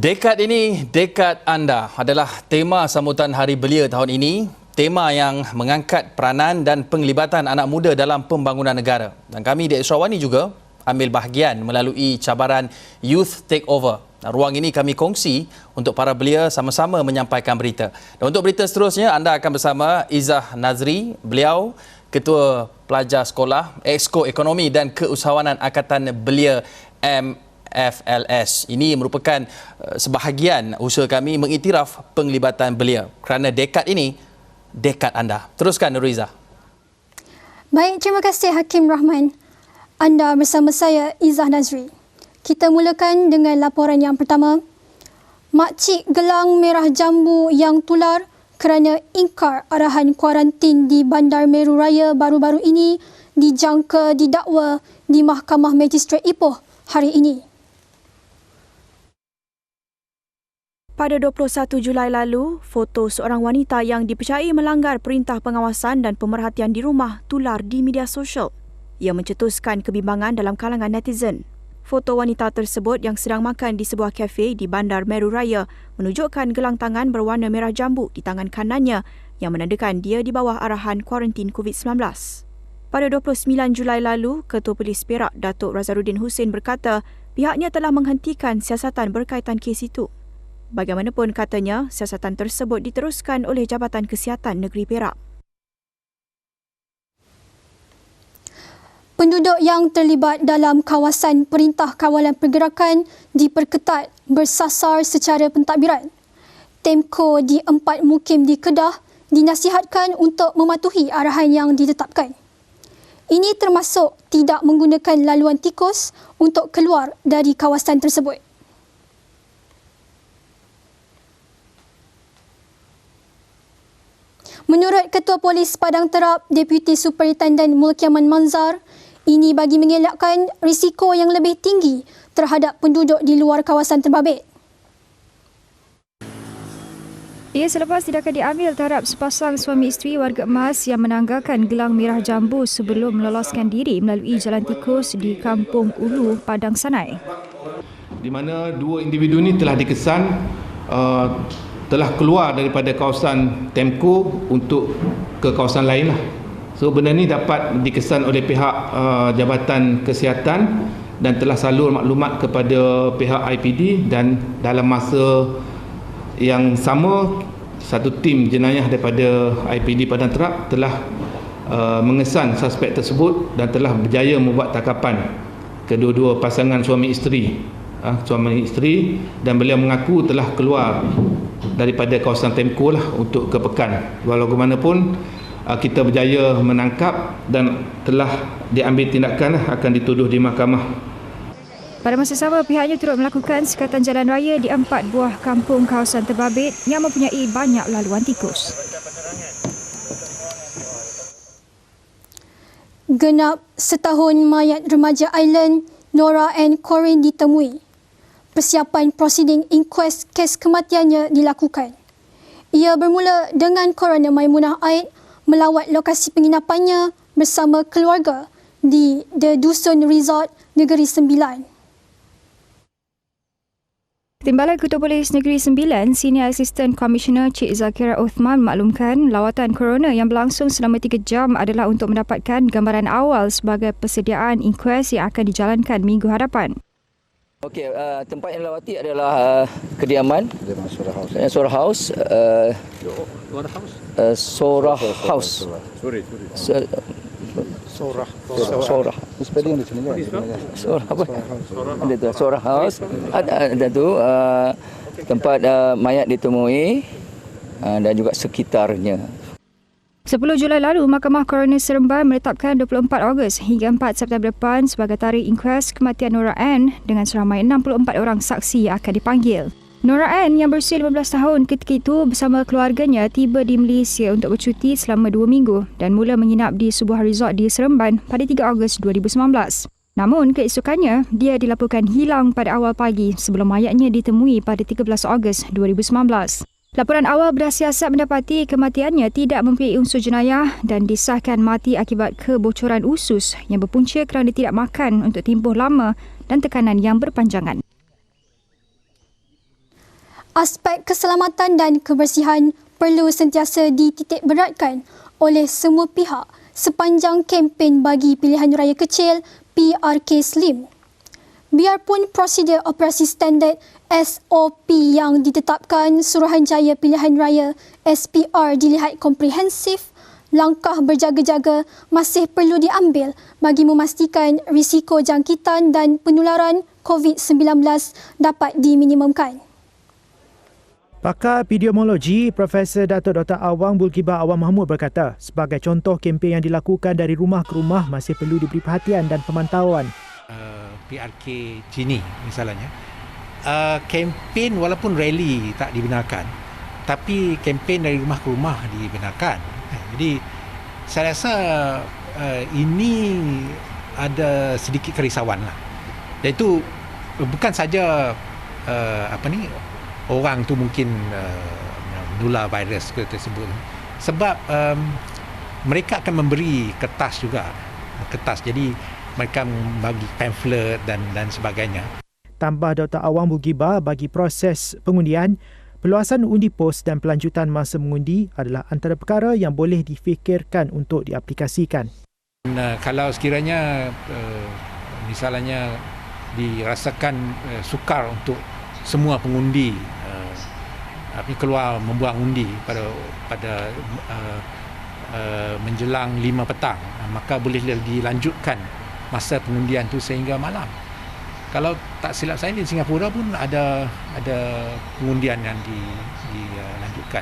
Dekad ini, dekad anda adalah tema sambutan Hari Belia tahun ini. Tema yang mengangkat peranan dan penglibatan anak muda dalam pembangunan negara. Dan kami di Esrawani juga ambil bahagian melalui cabaran Youth Takeover. Ruang ini kami kongsi untuk para belia sama-sama menyampaikan berita. Dan untuk berita seterusnya, anda akan bersama Izzah Nazri. Beliau Ketua Pelajar Sekolah, Exco Ekonomi dan Keusahawanan Angkatan Belia MFLS. Ini merupakan sebahagian usaha kami mengiktiraf penglibatan belia. Kerana dekad ini, dekad anda. Teruskan, Nuriza. Baik, terima kasih Hakim Rahman. Anda bersama saya, Izzah Nazri. Kita mulakan dengan laporan yang pertama. Makcik gelang merah jambu yang tular kerana ingkar arahan kuarantin di Bandar Meru Raya baru-baru ini dijangka didakwa di Mahkamah Magistrate Ipoh hari ini. Pada 21 Julai lalu, foto seorang wanita yang dipercayai melanggar perintah pengawasan dan pemerhatian di rumah tular di media sosial. Ia mencetuskan kebimbangan dalam kalangan netizen. Foto wanita tersebut yang sedang makan di sebuah kafe di Bandar Meru Raya menunjukkan gelang tangan berwarna merah jambu di tangan kanannya yang menandakan dia di bawah arahan kuarantin COVID-19. Pada 29 Julai lalu, Ketua Polis Perak Datuk Razarudin Hussein berkata pihaknya telah menghentikan siasatan berkaitan kes itu. Bagaimanapun katanya, siasatan tersebut diteruskan oleh Jabatan Kesihatan Negeri Perak. Penduduk yang terlibat dalam kawasan Perintah Kawalan Pergerakan diperketat bersasar secara pentadbiran. Temko di 4 mukim di Kedah dinasihatkan untuk mematuhi arahan yang ditetapkan. Ini termasuk tidak menggunakan laluan tikus untuk keluar dari kawasan tersebut. Menurut Ketua Polis Padang Terap, Deputi Superintendent Mulkiaman Manzar, ini bagi mengelakkan risiko yang lebih tinggi terhadap penduduk di luar kawasan terbabit. Ia selepas tindakan diambil terhadap sepasang suami isteri warga emas yang menanggalkan gelang merah jambu sebelum meloloskan diri melalui jalan tikus di Kampung Ulu, Padang Sanai. Di mana dua individu ini telah dikesan telah keluar daripada kawasan Temko untuk ke kawasan lain lah. So benda ni dapat dikesan oleh pihak Jabatan Kesihatan dan telah salur maklumat kepada pihak IPD, dan dalam masa yang sama satu tim jenayah daripada IPD Padang Terap telah mengesan suspek tersebut dan telah berjaya membuat tangkapan kedua-dua pasangan suami isteri. Dan beliau mengaku telah keluar daripada kawasan Temko lah untuk ke Pekan. Walau bagaimanapun kita berjaya menangkap dan telah diambil tindakan akan dituduh di mahkamah. Pada masa sama, pihaknya turut melakukan sekatan jalan raya di 4 buah kampung kawasan terbabit yang mempunyai banyak laluan tikus. Genap setahun mayat remaja Island Nora Ann Corin ditemui. Persiapan prosiding inquest kes kematiannya dilakukan. Ia bermula dengan Coroner Maimunah Aid melawat lokasi penginapannya bersama keluarga di The Dusun Resort, Negeri Sembilan. Timbalan Ketua Polis Negeri Sembilan, Senior Assistant Commissioner Cik Zakira Uthman memaklumkan lawatan coroner yang berlangsung selama 3 jam adalah untuk mendapatkan gambaran awal sebagai persediaan inquest yang akan dijalankan minggu hadapan. Okey, tempat yang dilawati adalah kediaman Sora House. Sora House. Sora. Spelling di sini kan? Sora apa? Ada tu Sora House. Ada tu tempat mayat ditemui dan juga sekitarnya. 10 Julai lalu, Mahkamah Coroner Seremban menetapkan 24 Ogos hingga 4 September depan sebagai tarikh inquest kematian Nora Ann dengan seramai 64 orang saksi yang akan dipanggil. Nora Ann yang berusia 15 tahun ketika itu bersama keluarganya tiba di Malaysia untuk bercuti selama 2 minggu dan mula menginap di sebuah resort di Seremban pada 3 Ogos 2019. Namun, keesokannya, dia dilaporkan hilang pada awal pagi sebelum mayatnya ditemui pada 13 Ogos 2019. Laporan awal bersiasat mendapati kematiannya tidak mempunyai unsur jenayah dan disahkan mati akibat kebocoran usus yang berpunca kerana tidak makan untuk tempoh lama dan tekanan yang berpanjangan. Aspek keselamatan dan kebersihan perlu sentiasa dititik beratkan oleh semua pihak sepanjang kempen bagi pilihan raya kecil PRK Slim. Biarpun prosedur operasi standard SOP yang ditetapkan Suruhanjaya Pilihan Raya SPR dilihat komprehensif, langkah berjaga-jaga masih perlu diambil bagi memastikan risiko jangkitan dan penularan COVID-19 dapat diminimumkan. Pakar epidemiologi Profesor Datuk Dr. Awang Bulkibah Awang Mahmud berkata, sebagai contoh kempen yang dilakukan dari rumah ke rumah masih perlu diberi perhatian dan pemantauan. PRK Cini misalnya, kempen walaupun rally tak dibenarkan, tapi kempen dari rumah ke rumah dibenarkan. Jadi saya rasa ini ada sedikit kerisauan lah. Iaitu bukan saja orang tu mungkin menular virus tersebut, sebab mereka akan memberi kertas juga, jadi mereka bagi pamphlet dan sebagainya. Tambah Dr. Awang Bulkibah, bagi proses pengundian, peluasan undi pos dan pelanjutan masa mengundi adalah antara perkara yang boleh difikirkan untuk diaplikasikan. Kalau sekiranya misalnya dirasakan sukar untuk semua pengundi keluar membuang undi pada menjelang 5 petang, maka boleh dilanjutkan masa pengundian tu sehingga malam. Kalau tak silap saya, di Singapura pun ada pengundian yang dilanjutkan.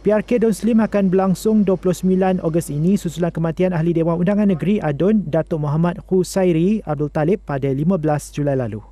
PRK Don Slim akan berlangsung 29 Ogos ini susulan kematian Ahli Dewan Undangan Negeri ADUN Datuk Muhammad Husairi Abdul Talib pada 15 Julai lalu.